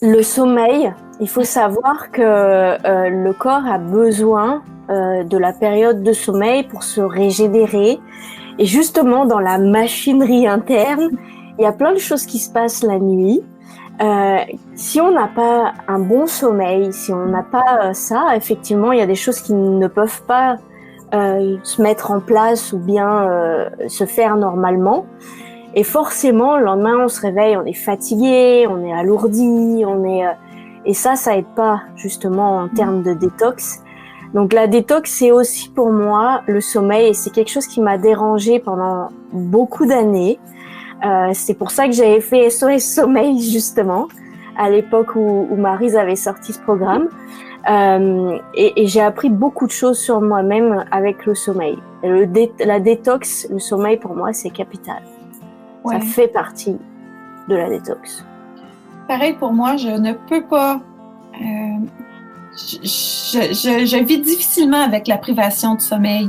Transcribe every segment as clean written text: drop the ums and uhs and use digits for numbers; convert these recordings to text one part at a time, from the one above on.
Le sommeil, il faut savoir que le corps a besoin de la période de sommeil pour se régénérer. Et justement, dans la machinerie interne, il y a plein de choses qui se passent la nuit. Si on n'a pas un bon sommeil, si on n'a pas ça, effectivement, il y a des choses qui ne peuvent pas se mettre en place ou bien se faire normalement. Et forcément, le lendemain, on se réveille, on est fatigué, on est alourdi, et ça aide pas justement en termes de détox. Donc la détox, c'est aussi pour moi le sommeil, et c'est quelque chose qui m'a dérangée pendant beaucoup d'années. C'est pour ça que j'avais fait SOS Sommeil justement à l'époque où Maryse avait sorti ce programme. Et j'ai appris beaucoup de choses sur moi-même avec le sommeil. La détox, le sommeil pour moi, c'est capital. Ouais. Ça fait partie de la détox. Pareil pour moi, je ne peux pas. Je vis difficilement avec la privation de sommeil.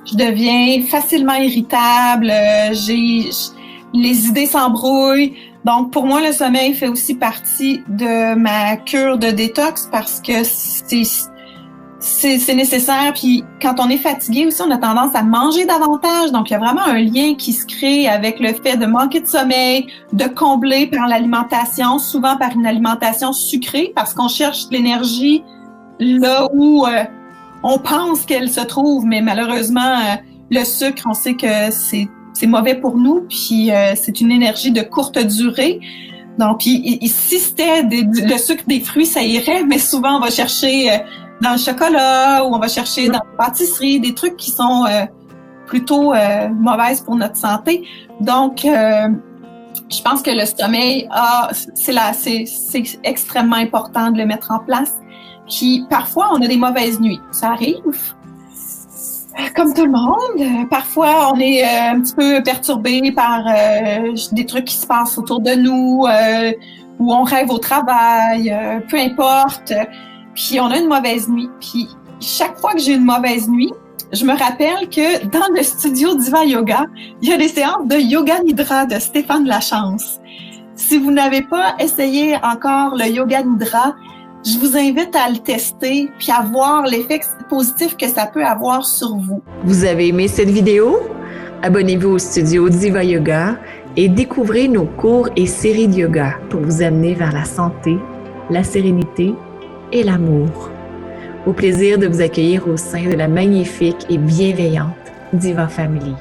Je deviens facilement irritable. Les idées s'embrouillent. Donc, pour moi, le sommeil fait aussi partie de ma cure de détox parce que c'est nécessaire. Puis, quand on est fatigué aussi, on a tendance à manger davantage. Donc, il y a vraiment un lien qui se crée avec le fait de manquer de sommeil, de combler par l'alimentation, souvent par une alimentation sucrée parce qu'on cherche l'énergie là où on pense qu'elle se trouve. Mais malheureusement, le sucre, on sait que c'est mauvais pour nous, puis c'est une énergie de courte durée. Donc, si c'était le sucre des fruits, ça irait, mais souvent, on va chercher dans le chocolat ou on va chercher dans la pâtisserie des trucs qui sont plutôt mauvaises pour notre santé. Donc, je pense que le sommeil, c'est extrêmement important de le mettre en place. Puis, parfois, on a des mauvaises nuits. Ça arrive. Comme tout le monde, parfois on est un petit peu perturbé par des trucs qui se passent autour de nous, où on rêve au travail, peu importe. Puis on a une mauvaise nuit. Puis chaque fois que j'ai une mauvaise nuit, je me rappelle que dans le studio Diva Yoga, il y a des séances de Yoga Nidra de Stéphane Lachance. Si vous n'avez pas essayé encore le Yoga Nidra, je vous invite à le tester puis à voir l'effet positif que ça peut avoir sur vous. Vous avez aimé cette vidéo? Abonnez-vous au studio Diva Yoga et découvrez nos cours et séries de yoga pour vous amener vers la santé, la sérénité et l'amour. Au plaisir de vous accueillir au sein de la magnifique et bienveillante Diva Family.